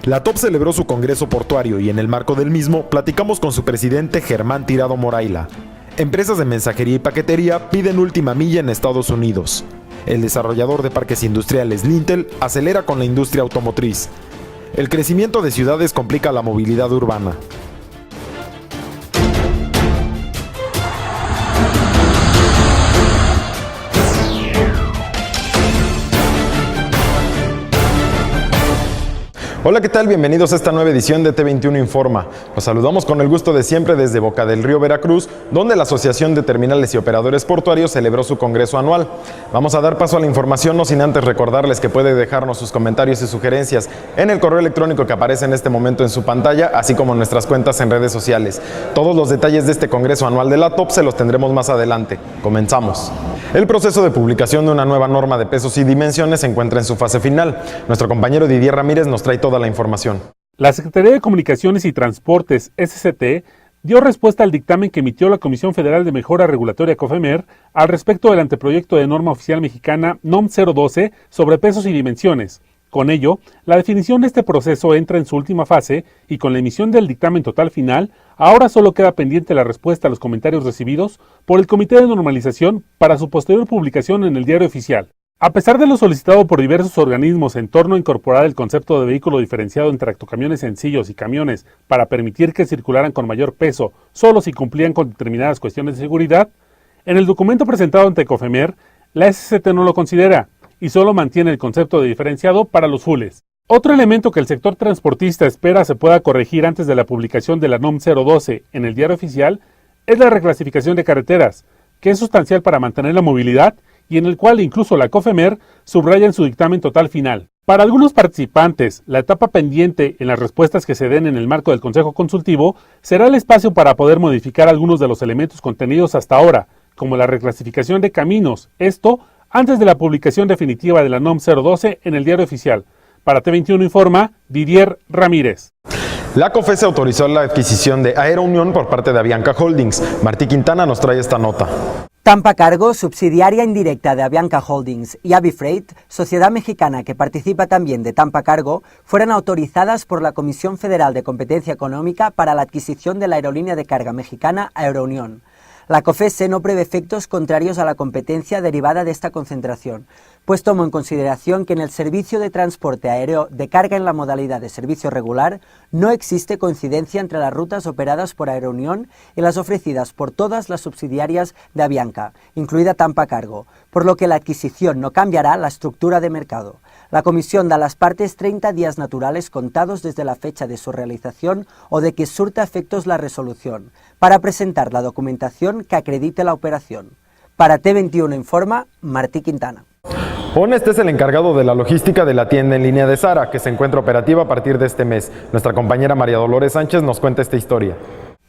La TOP celebró su congreso portuario y en el marco del mismo platicamos con su presidente Germán Tirado Moraila. Empresas de mensajería y paquetería piden última milla en Estados Unidos. El desarrollador de parques industriales Lintel acelera con la industria automotriz. El crecimiento de ciudades complica la movilidad urbana. Hola, ¿qué tal? Bienvenidos a esta nueva edición de T21 Informa. Los saludamos con el gusto de siempre desde Boca del Río, Veracruz, donde la Asociación de Terminales y Operadores Portuarios celebró su congreso anual. Vamos a dar paso a la información, no sin antes recordarles que puede dejarnos sus comentarios y sugerencias en el correo electrónico que aparece en este momento en su pantalla, así como en nuestras cuentas en redes sociales. Todos los detalles de este congreso anual de la TOP se los tendremos más adelante. Comenzamos. El proceso de publicación de una nueva norma de pesos y dimensiones se encuentra en su fase final. Nuestro compañero Didier Ramírez nos trae toda la información. La Secretaría de Comunicaciones y Transportes, SCT, dio respuesta al dictamen que emitió la Comisión Federal de Mejora Regulatoria COFEMER al respecto del anteproyecto de norma oficial mexicana NOM 012 sobre pesos y dimensiones. Con ello, la definición de este proceso entra en su última fase y con la emisión del dictamen total final, ahora solo queda pendiente la respuesta a los comentarios recibidos por el Comité de Normalización para su posterior publicación en el Diario Oficial. A pesar de lo solicitado por diversos organismos en torno a incorporar el concepto de vehículo diferenciado entre tractocamiones sencillos y camiones para permitir que circularan con mayor peso solo si cumplían con determinadas cuestiones de seguridad, en el documento presentado ante COFEMER, la SCT no lo considera y solo mantiene el concepto de diferenciado para los fulles. Otro elemento que el sector transportista espera se pueda corregir antes de la publicación de la NOM 012 en el Diario Oficial es la reclasificación de carreteras, que es sustancial para mantener la movilidad y en el cual incluso la COFEMER subraya en su dictamen total final. Para algunos participantes, la etapa pendiente en las respuestas que se den en el marco del Consejo Consultivo será el espacio para poder modificar algunos de los elementos contenidos hasta ahora, como la reclasificación de caminos, esto antes de la publicación definitiva de la NOM 012 en el Diario Oficial. Para T21 Informa, Didier Ramírez. La COFESE autorizó la adquisición de Aerounión por parte de Avianca Holdings. Martí Quintana nos trae esta nota. Tampa Cargo, subsidiaria indirecta de Avianca Holdings, y Avifreight, sociedad mexicana que participa también de Tampa Cargo, fueron autorizadas por la Comisión Federal de Competencia Económica para la adquisición de la aerolínea de carga mexicana Aerounión. La COFESE no prevé efectos contrarios a la competencia derivada de esta concentración, pues tomó en consideración que en el servicio de transporte aéreo de carga en la modalidad de servicio regular no existe coincidencia entre las rutas operadas por Aerounión y las ofrecidas por todas las subsidiarias de Avianca, incluida Tampa Cargo, por lo que la adquisición no cambiará la estructura de mercado. La Comisión da a las partes 30 días naturales contados desde la fecha de su realización o de que surta efectos la resolución, para presentar la documentación que acredite la operación. Para T21 Informa, Martí Quintana. Honest es el encargado de la logística de la tienda en línea de Zara, que se encuentra operativa a partir de este mes. Nuestra compañera María Dolores Sánchez nos cuenta esta historia.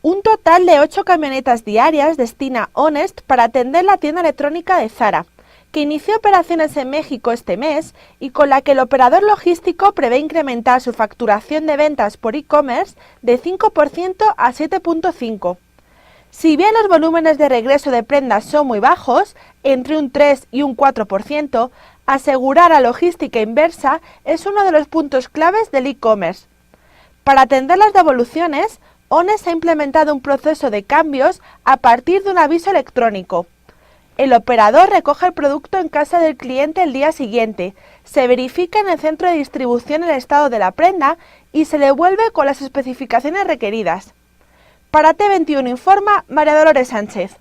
Un total de 8 camionetas diarias destina Honest para atender la tienda electrónica de Zara, que inició operaciones en México este mes y con la que el operador logístico prevé incrementar su facturación de ventas por e-commerce de 5% a 7.5%. Si bien los volúmenes de regreso de prendas son muy bajos, entre un 3 y un 4%, asegurar a logística inversa es uno de los puntos claves del e-commerce. Para atender las devoluciones, Honest ha implementado un proceso de cambios a partir de un aviso electrónico. El operador recoge el producto en casa del cliente el día siguiente, se verifica en el centro de distribución el estado de la prenda y se devuelve con las especificaciones requeridas. Para T21 Informa, María Dolores Sánchez.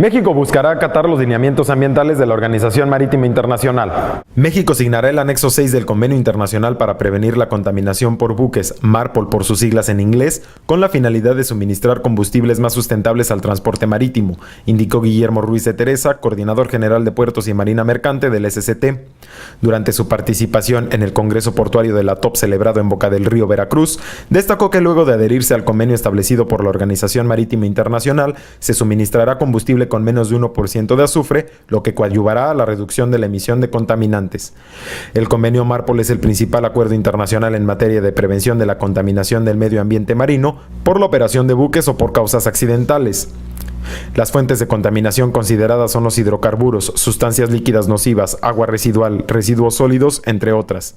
México buscará acatar los lineamientos ambientales de la Organización Marítima Internacional. México signará el anexo 6 del Convenio Internacional para prevenir la contaminación por buques, MARPOL por sus siglas en inglés, con la finalidad de suministrar combustibles más sustentables al transporte marítimo, indicó Guillermo Ruiz de Teresa, coordinador general de Puertos y Marina Mercante del SCT. Durante su participación en el Congreso Portuario de la TOP celebrado en Boca del Río, Veracruz, destacó que luego de adherirse al convenio establecido por la Organización Marítima Internacional, se suministrará combustible con menos de 1% de azufre, lo que coadyuvará a la reducción de la emisión de contaminantes. El convenio MARPOL es el principal acuerdo internacional en materia de prevención de la contaminación del medio ambiente marino por la operación de buques o por causas accidentales. Las fuentes de contaminación consideradas son los hidrocarburos, sustancias líquidas nocivas, agua residual, residuos sólidos, entre otras.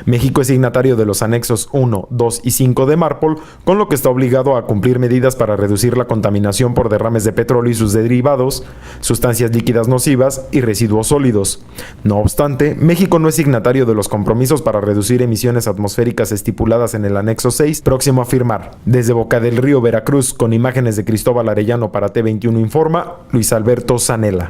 México es signatario de los anexos 1, 2 y 5 de Marpol, con lo que está obligado a cumplir medidas para reducir la contaminación por derrames de petróleo y sus derivados, sustancias líquidas nocivas y residuos sólidos. No obstante, México no es signatario de los compromisos para reducir emisiones atmosféricas estipuladas en el anexo 6, próximo a firmar. Desde Boca del Río, Veracruz, con imágenes de Cristóbal Arellano para T21 Informa, Luis Alberto Zanella.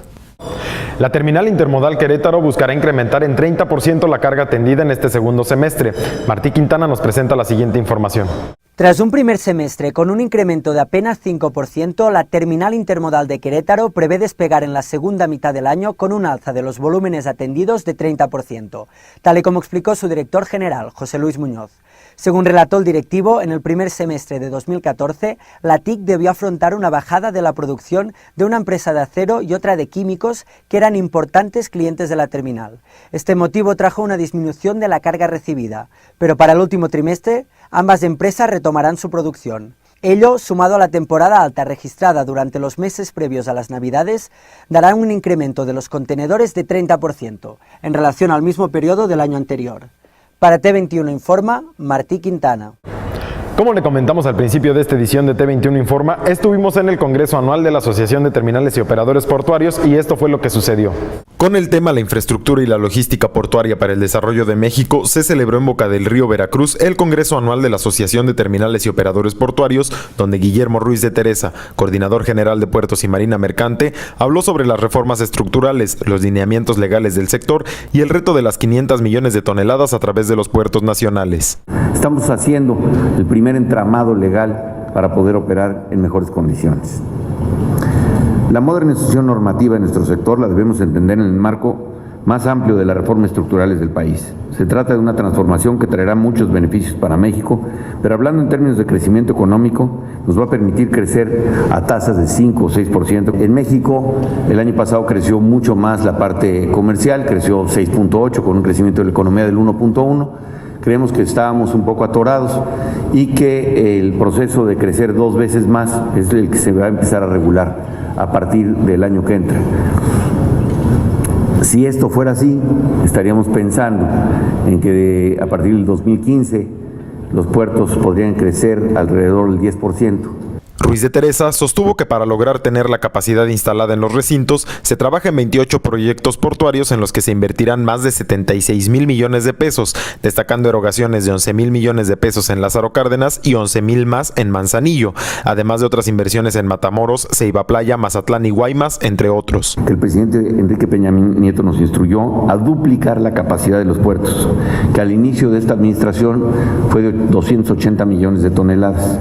La terminal intermodal Querétaro buscará incrementar en 30% la carga atendida en este segundo semestre. Martí Quintana nos presenta la siguiente información. Tras un primer semestre con un incremento de apenas 5%, la terminal intermodal de Querétaro prevé despegar en la segunda mitad del año con un alza de los volúmenes atendidos de 30%, tal y como explicó su director general, José Luis Muñoz. Según relató el directivo, en el primer semestre de 2014, la TIC debió afrontar una bajada de la producción de una empresa de acero y otra de químicos que eran importantes clientes de la terminal. Este motivo trajo una disminución de la carga recibida, pero para el último trimestre, ambas empresas retomarán su producción. Ello, sumado a la temporada alta registrada durante los meses previos a las Navidades, dará un incremento de los contenedores de 30% en relación al mismo periodo del año anterior. Para T21 Informa, Martí Quintana. Como le comentamos al principio de esta edición de T21 Informa, estuvimos en el Congreso Anual de la Asociación de Terminales y Operadores Portuarios y esto fue lo que sucedió. Con el tema La infraestructura y la logística portuaria para el desarrollo de México, se celebró en Boca del Río, Veracruz, el Congreso Anual de la Asociación de Terminales y Operadores Portuarios, donde Guillermo Ruiz de Teresa, coordinador general de Puertos y Marina Mercante, habló sobre las reformas estructurales, los lineamientos legales del sector y el reto de las 500 millones de toneladas a través de los puertos nacionales. Estamos haciendo el primer entramado legal para poder operar en mejores condiciones. La modernización normativa de nuestro sector la debemos entender en el marco más amplio de las reformas estructurales del país. Se trata de una transformación que traerá muchos beneficios para México, pero hablando en términos de crecimiento económico, nos va a permitir crecer a tasas de 5 o 6%. En México, el año pasado creció mucho más la parte comercial, creció 6.8 con un crecimiento de la economía del 1.1. Creemos que estábamos un poco atorados y que el proceso de crecer 2 veces más es el que se va a empezar a regular a partir del año que entra. Si esto fuera así, estaríamos pensando en que a partir del 2015 los puertos podrían crecer alrededor del 10%. Ruiz de Teresa sostuvo que para lograr tener la capacidad instalada en los recintos, se trabaja en 28 proyectos portuarios en los que se invertirán más de 76,000 millones de pesos, destacando erogaciones de 11,000 millones de pesos en Lázaro Cárdenas y 11,000 más en Manzanillo, además de otras inversiones en Matamoros, Ceiba Playa, Mazatlán y Guaymas, entre otros. El presidente Enrique Peña Nieto nos instruyó a duplicar la capacidad de los puertos, que al inicio de esta administración fue de 280 millones de toneladas.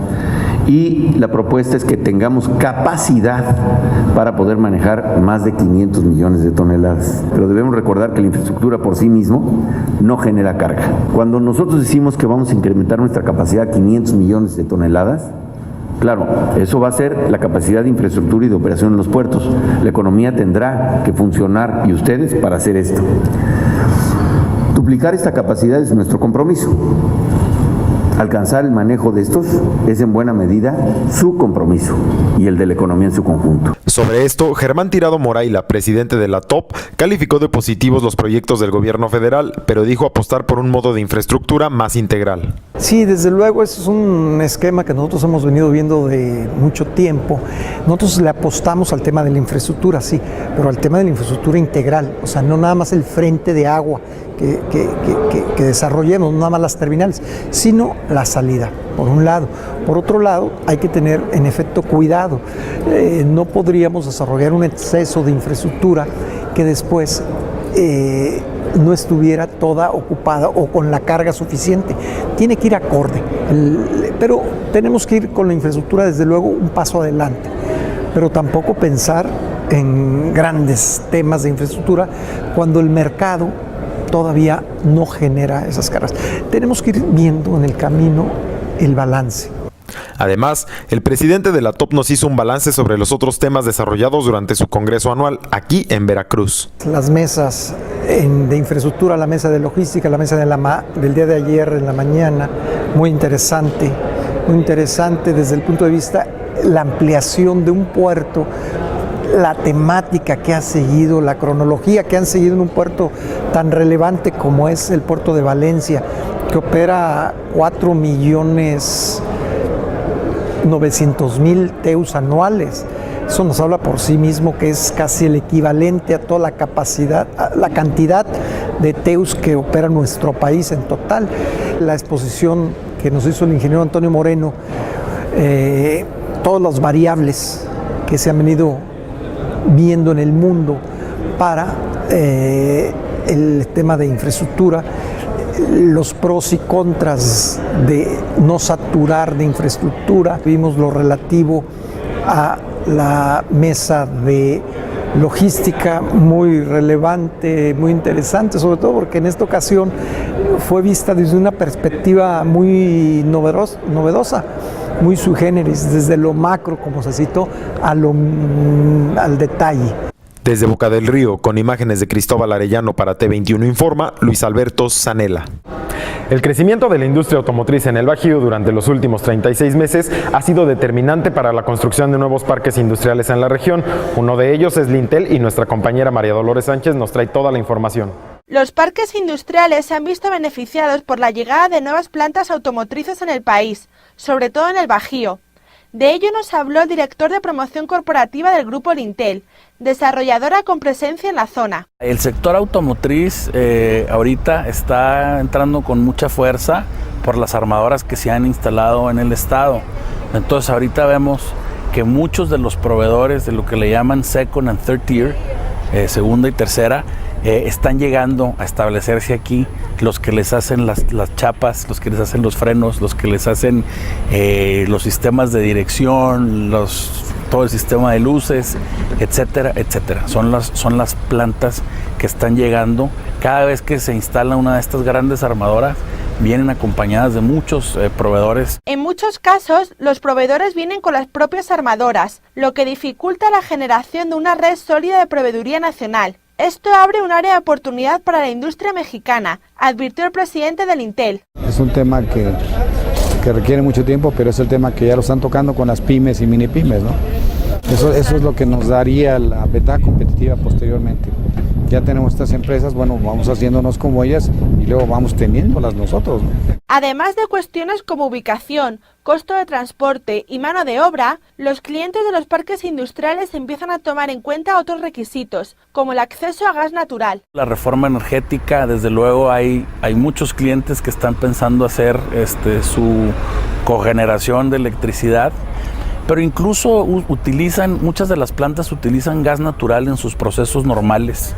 Y la propuesta es que tengamos capacidad para poder manejar más de 500 millones de toneladas. Pero debemos recordar que la infraestructura por sí mismo no genera carga. Cuando nosotros decimos que vamos a incrementar nuestra capacidad a 500 millones de toneladas, claro, eso va a ser la capacidad de infraestructura y de operación en los puertos. La economía tendrá que funcionar y ustedes para hacer esto. Duplicar esta capacidad es nuestro compromiso. Alcanzar el manejo de estos es en buena medida su compromiso y el de la economía en su conjunto. Sobre esto, Germán Tirado Moraila, presidente de la TOP, calificó de positivos los proyectos del gobierno federal, pero dijo apostar por un modo de infraestructura más integral. Sí, desde luego, eso es un esquema que nosotros hemos venido viendo de mucho tiempo. Nosotros le apostamos al tema de la infraestructura, sí, pero al tema de la infraestructura integral, o sea, no nada más el frente de agua que desarrollemos, no nada más las terminales, sino la salida, por un lado. Por otro lado, hay que tener en efecto cuidado. No podríamos desarrollar un exceso de infraestructura que después no estuviera toda ocupada o con la carga suficiente. Tiene que ir acorde, pero tenemos que ir con la infraestructura desde luego un paso adelante, pero tampoco pensar en grandes temas de infraestructura cuando el mercado todavía no genera esas cargas. Tenemos que ir viendo en el camino el balance. Además, el presidente de la TOP nos hizo un balance sobre los otros temas desarrollados durante su congreso anual aquí en Veracruz. Las mesas de infraestructura, la mesa de logística, la mesa del día de ayer en la mañana, muy interesante desde el punto de vista la ampliación de un puerto, la temática que ha seguido, la cronología que han seguido en un puerto tan relevante como es el puerto de Valencia, que opera 4.900.000 TEUs anuales. Eso nos habla por sí mismo que es casi el equivalente a toda la capacidad, a la cantidad de TEUs que opera nuestro país en total. La exposición que nos hizo el ingeniero Antonio Moreno, todas las variables que se han venido viendo en el mundo para el tema de infraestructura, los pros y contras de no saturar de infraestructura. Vimos lo relativo a la mesa de logística, muy relevante, muy interesante, sobre todo porque en esta ocasión fue vista desde una perspectiva muy novedosa, muy sui generis, desde lo macro, como se citó, al detalle. Desde Boca del Río, con imágenes de Cristóbal Arellano para T21 Informa, Luis Alberto Zanella. El crecimiento de la industria automotriz en el Bajío durante los últimos 36 meses ha sido determinante para la construcción de nuevos parques industriales en la región. Uno de ellos es Lintel y nuestra compañera María Dolores Sánchez nos trae toda la información. Los parques industriales se han visto beneficiados por la llegada de nuevas plantas automotrices en el país, sobre todo en el Bajío. De ello nos habló el director de promoción corporativa del grupo Lintel, desarrolladora con presencia en la zona. El sector automotriz ahorita está entrando con mucha fuerza por las armadoras que se han instalado en el estado. Entonces ahorita vemos que muchos de los proveedores de lo que le llaman second and third tier, segunda y tercera, están llegando a establecerse aquí, los que les hacen las chapas, los que les hacen los frenos, los que les hacen los sistemas de dirección, todo el sistema de luces, etcétera, etcétera. Son las plantas que están llegando. Cada vez que se instala una de estas grandes armadoras, vienen acompañadas de muchos proveedores. En muchos casos, los proveedores vienen con las propias armadoras, lo que dificulta la generación de una red sólida de proveeduría nacional. Esto abre un área de oportunidad para la industria mexicana, advirtió el presidente del Intel. Es un tema que requiere mucho tiempo, pero es el tema que ya lo están tocando con las pymes y mini pymes, ¿no? Eso es lo que nos daría la ventaja competitiva posteriormente. Ya tenemos estas empresas, bueno, vamos haciéndonos como ellas y luego vamos teniéndolas nosotros, ¿no? Además de cuestiones como ubicación, costo de transporte y mano de obra, los clientes de los parques industriales empiezan a tomar en cuenta otros requisitos, como el acceso a gas natural. La reforma energética, desde luego hay muchos clientes que están pensando hacer su cogeneración de electricidad, pero incluso muchas de las plantas utilizan gas natural en sus procesos normales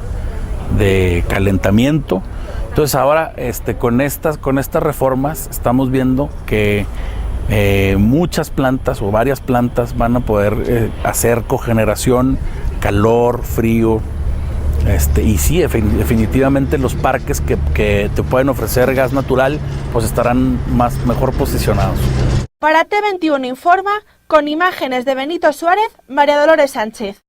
de calentamiento. Entonces ahora con estas reformas estamos viendo que muchas plantas o varias plantas van a poder hacer cogeneración, calor, frío, y sí, definitivamente los parques que te pueden ofrecer gas natural pues estarán mejor posicionados. Para T21 Informa, con imágenes de Benito Suárez, María Dolores Sánchez.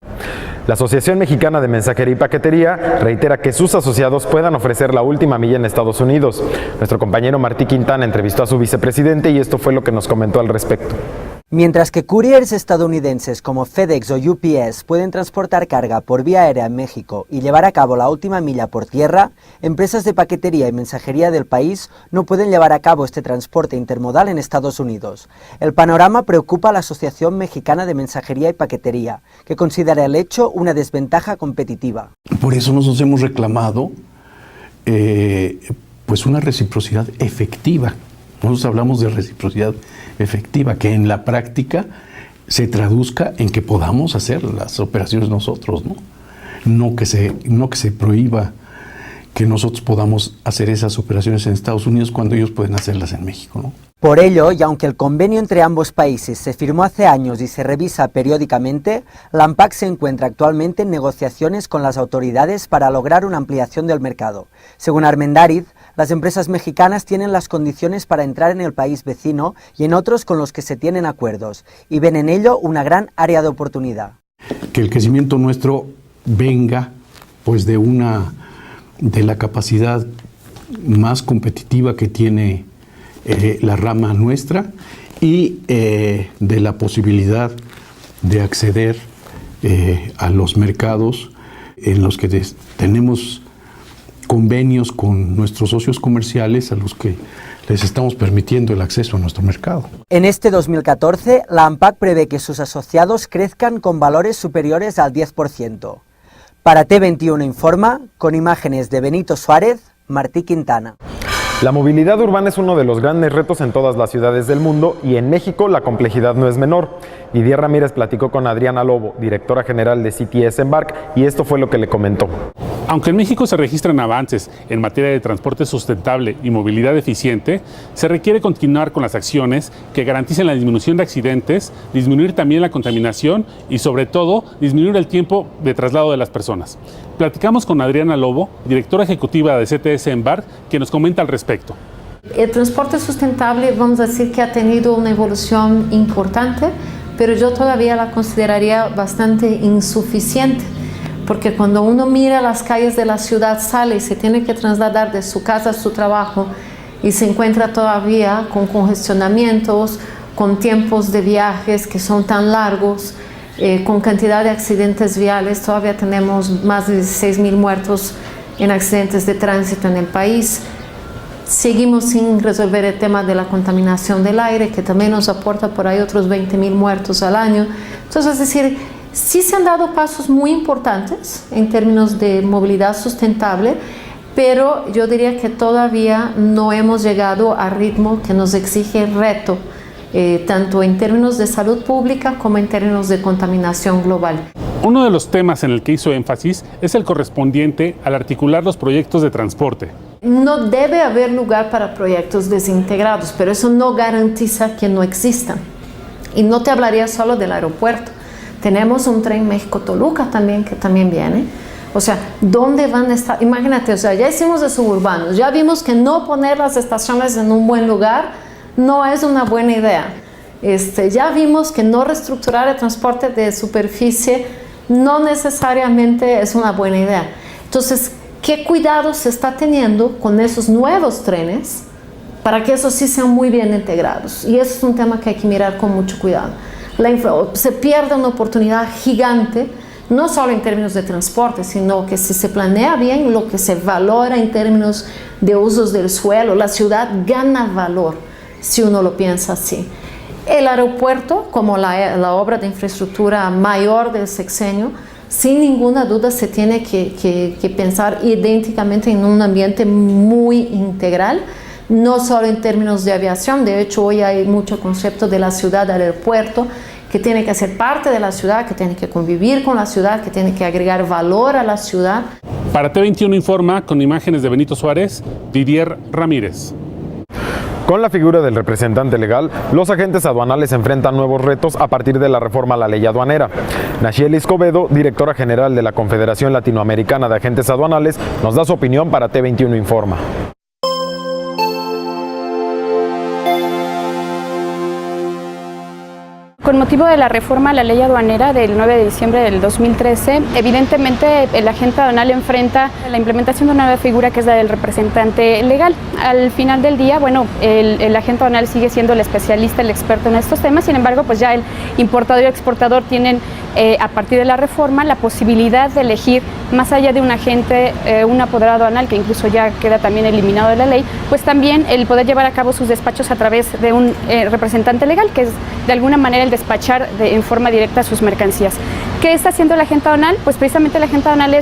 La Asociación Mexicana de Mensajería y Paquetería reitera que sus asociados puedan ofrecer la última milla en Estados Unidos. Nuestro compañero Martí Quintana entrevistó a su vicepresidente y esto fue lo que nos comentó al respecto. Mientras que couriers estadounidenses como FedEx o UPS pueden transportar carga por vía aérea en México y llevar a cabo la última milla por tierra, empresas de paquetería y mensajería del país no pueden llevar a cabo este transporte intermodal en Estados Unidos. El panorama preocupa a la Asociación Mexicana de Mensajería y Paquetería, que considera el hecho una desventaja competitiva. Por eso nosotros hemos reclamado pues una reciprocidad efectiva. Nosotros hablamos de reciprocidad efectiva, que en la práctica se traduzca en que podamos hacer las operaciones nosotros, ¿no? No que se prohíba que nosotros podamos hacer esas operaciones en Estados Unidos cuando ellos pueden hacerlas en México, ¿no? Por ello, y aunque el convenio entre ambos países se firmó hace años y se revisa periódicamente, la ANPAC se encuentra actualmente en negociaciones con las autoridades para lograr una ampliación del mercado. Según Armendáriz, las empresas mexicanas tienen las condiciones para entrar en el país vecino y en otros con los que se tienen acuerdos, y ven en ello una gran área de oportunidad. Que el crecimiento nuestro venga pues de la capacidad más competitiva que tiene la rama nuestra y de la posibilidad de acceder a los mercados en los que tenemos convenios con nuestros socios comerciales a los que les estamos permitiendo el acceso a nuestro mercado. En este 2014, la ANPAC prevé que sus asociados crezcan con valores superiores al 10%. Para T21 Informa, con imágenes de Benito Suárez, Martí Quintana. La movilidad urbana es uno de los grandes retos en todas las ciudades del mundo y en México la complejidad no es menor. Didier Ramírez platicó con Adriana Lobo, directora general de CTS Embark, y esto fue lo que le comentó. Aunque en México se registran avances en materia de transporte sustentable y movilidad eficiente, se requiere continuar con las acciones que garanticen la disminución de accidentes, disminuir también la contaminación y, sobre todo, disminuir el tiempo de traslado de las personas. Platicamos con Adriana Lobo, directora ejecutiva de CTS Embark, que nos comenta al respecto. El transporte sustentable, vamos a decir que ha tenido una evolución importante, pero yo todavía la consideraría bastante insuficiente, porque cuando uno mira las calles de la ciudad, sale y se tiene que trasladar de su casa a su trabajo y se encuentra todavía con congestionamientos, con tiempos de viajes que son tan largos, con cantidad de accidentes viales. Todavía tenemos más de 16,000 muertos en accidentes de tránsito en el país. Seguimos sin resolver el tema de la contaminación del aire, que también nos aporta por ahí otros 20,000 muertos al año. Entonces, es decir, sí se han dado pasos muy importantes en términos de movilidad sustentable, pero yo diría que todavía no hemos llegado al ritmo que nos exige el reto, tanto en términos de salud pública como en términos de contaminación global. Uno de los temas en el que hizo énfasis es el correspondiente al articular los proyectos de transporte. No debe haber lugar para proyectos desintegrados, pero eso no garantiza que no existan. Y no te hablaría solo del aeropuerto. Tenemos un tren México-Toluca también, que también viene. O sea, ¿dónde van a estar? Imagínate, o sea, ya hicimos de suburbanos, ya vimos que no poner las estaciones en un buen lugar no es una buena idea. Ya vimos que no reestructurar el transporte de superficie no necesariamente es una buena idea. Entonces, ¿qué cuidado se está teniendo con esos nuevos trenes para que esos sí sean muy bien integrados? Y eso es un tema que hay que mirar con mucho cuidado. Se pierde una oportunidad gigante, no solo en términos de transporte, sino que si se planea bien, lo que se valora en términos de usos del suelo, la ciudad gana valor, si uno lo piensa así. El aeropuerto, como la obra de infraestructura mayor del sexenio, sin ninguna duda se tiene que pensar idénticamente en un ambiente muy integral, no solo en términos de aviación. De hecho, hoy hay mucho concepto de la ciudad del aeropuerto, que tiene que ser parte de la ciudad, que tiene que convivir con la ciudad, que tiene que agregar valor a la ciudad. Para T21 Informa, con imágenes de Benito Suárez, Didier Ramírez. Con la figura del representante legal, los agentes aduanales enfrentan nuevos retos a partir de la reforma a la ley aduanera. Nacheli Escobedo, directora general de la Confederación Latinoamericana de Agentes Aduanales, nos da su opinión para T21 Informa. Con motivo de la reforma a la ley aduanera del 9 de diciembre del 2013, evidentemente el agente aduanal enfrenta la implementación de una nueva figura que es la del representante legal. Al final del día, bueno, el agente aduanal sigue siendo el especialista, el experto en estos temas, sin embargo, pues ya el importador y el exportador tienen a partir de la reforma la posibilidad de elegir, más allá de un agente, un apoderado aduanal, que incluso ya queda también eliminado de la ley, pues también el poder llevar a cabo sus despachos a través de un representante legal, que es de alguna manera el despachar en forma directa sus mercancías. ¿Qué está haciendo el agente aduanal? Pues precisamente el agente aduanal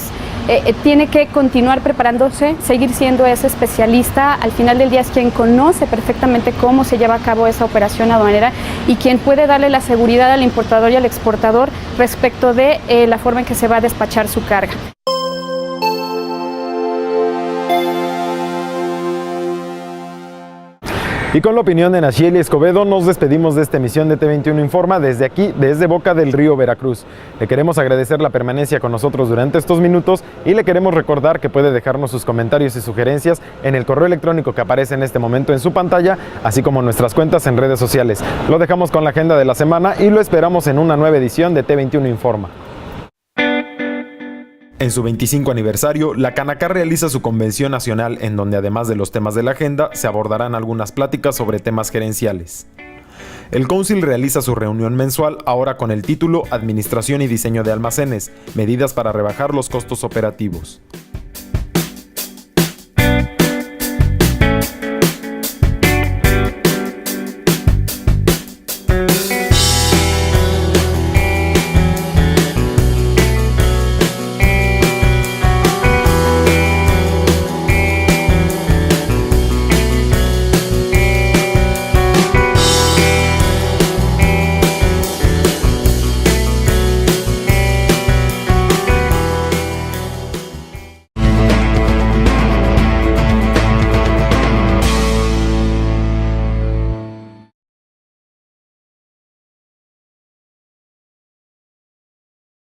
tiene que continuar preparándose, seguir siendo ese especialista. Al final del día es quien conoce perfectamente cómo se lleva a cabo esa operación aduanera y quien puede darle la seguridad al importador y al exportador respecto de la forma en que se va a despachar su carga. Y con la opinión de Nacheli Escobedo nos despedimos de esta emisión de T21 Informa desde aquí, desde Boca del Río, Veracruz. Le queremos agradecer la permanencia con nosotros durante estos minutos y le queremos recordar que puede dejarnos sus comentarios y sugerencias en el correo electrónico que aparece en este momento en su pantalla, así como nuestras cuentas en redes sociales. Lo dejamos con la agenda de la semana y lo esperamos en una nueva edición de T21 Informa. En su 25 aniversario, la Canacar realiza su convención nacional en donde además de los temas de la agenda, se abordarán algunas pláticas sobre temas gerenciales. El Council realiza su reunión mensual ahora con el título Administración y Diseño de Almacenes, medidas para rebajar los costos operativos.